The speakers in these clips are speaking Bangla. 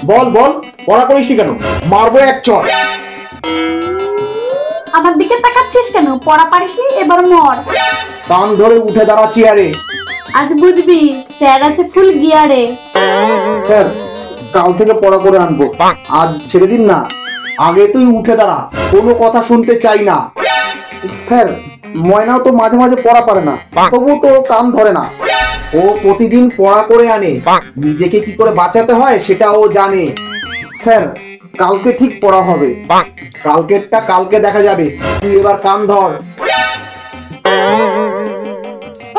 বল বল, পড়া করিসনি কেন? মারবো এক চড়। আমার দিকে তাকাচ্ছিস কেন? পড়া পারিসনি, এবার মর। কান ধরে উঠে দাঁড়া চেয়ারে। আজ বুঝবি স্যার আছে ফুল গিয়ারে। স্যার, কাল থেকে পড়া করে আনবো, আজ ছেড়ে দিন না। আগে তুই উঠে দাঁড়া, কোনো কথা শুনতে চাই না। স্যার, ময়নাও তো মাঝে মাঝে পড়া পারে না, তবু তো কান ধরে না। ও প্রতিদিন পড়া করে আনে, নিজেকে কি করে বাঁচাতে হয় সেটা ও জানে। স্যার, কালকে ঠিক পড়া হবে, কালকেরটা কালকে দেখা যাবে। তুই এবার কান ধর।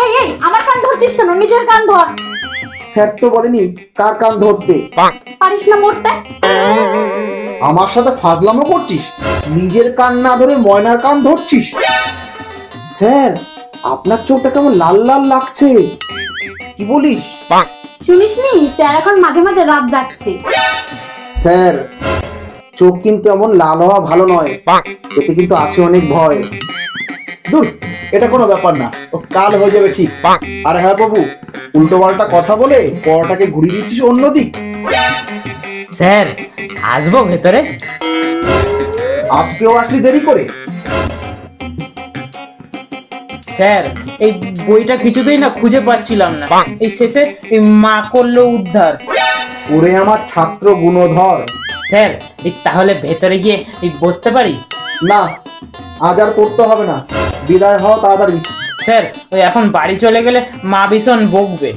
এই এই, আমার কান ধরছিস কেন? নিজের কান ধর। স্যার তো বলেনি কার কান ধরতে। পারিস না মরতে? আমার সাথে ফাজলামো করছিস? নিজের কান না ধরে ময়নার কান ধরছিস? স্যার, আপনার চোখটা কেমন লাল লাল লাগছে, কি বলিস? শুনিসনি, স্যার এখন মাঝে মাঝে রাত যাচ্ছে। স্যার, চোখ কিন্তু এমন লাল হওয়া ভালো নয়, এতে কিন্তু আছে অনেক ভয়। দূর, এটা কোনো ব্যাপার না, ও কাল হয়ে যাবে ঠিক। আর হ্যাঁ বাবু, উল্টো পাল্টা কথা বলে পড়াটাকে ঘুরিয়ে দিচ্ছিস অন্যদিক। স্যার, আসবো ভেতরে? আজকেও আসলি দেরি করে? স্যার, এই বইটা কিছুতেই না খুঁজে পাচ্ছিলাম না, এই শেষে এই মা করলো উদ্ধার। ওরে আমার ছাত্র গুণধর। স্যার, এই তাহলে ভেতরে গিয়ে এই বসতে পারি? না, আজ আর পড়তে হবে না, বিদায় হও তাড়াতাড়ি। স্যার, ওই এখন বাড়ি চলে গেলে মা ভীষণ বকবে।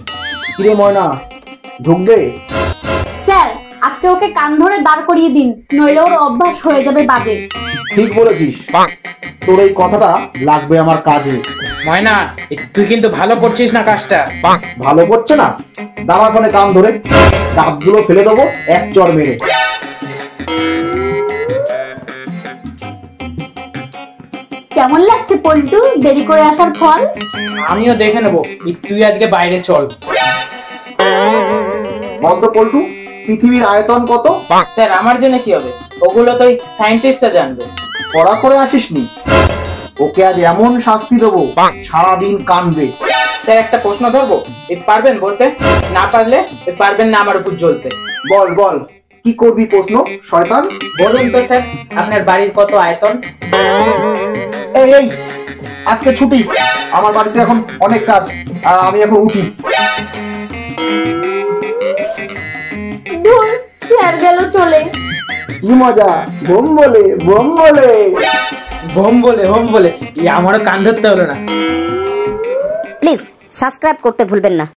কিরে ময়না, ঢুকবে? স্যার, আজকে ওকে কান ধরে দাঁড় করিয়ে দিন, নইলে ওর অভ্যাস হয়ে যাবে বাজে। ঠিক বলেছিস, তোর এই কথাটা লাগবে আমার কাজে। ময়না, তুই কিন্তু ভালো করছিস না কাজটা। ভালো করছে না? দাঁড়াখানে কান ধরে দাঁতগুলো ফেলে দেবো এক চড় মেরে। কেমন লাগছে পল্টু, দেরি করে আসার ফল? আমিও দেখে নেবো, তুই আজকে বাইরে চল। বলতো পল্টু, পৃথিবীর আয়তন কত? স্যার, আমার জেনে কি হবে? ওগুলো তো সায়েন্টিস্টরা জানবে। পড়া করে আসিসনি? ওকে আজ এমন শাস্তি দেবো, সারাদিন কানবে। স্যার, একটা প্রশ্ন ধরবো, পারবেন বলতে? না পারলে পারবেন না আমার উপর জ্বলতে। বল বল, কি করবি প্রশ্ন শয়তান? বলুন তো স্যার, আপনার বাড়ির কত আয়তন? এই এই, আজকে ছুটি, আমার বাড়িতে এখন অনেক কাজ, আমি এখন উঠি। ধুর, স্যার গেল চলে। কি মজা, বোম বলে বোম বলে। হোম বলে হোম বলে, আমারও কান ধরতে হলো না। প্লিজ সাবস্ক্রাইব করতে ভুলবেন না।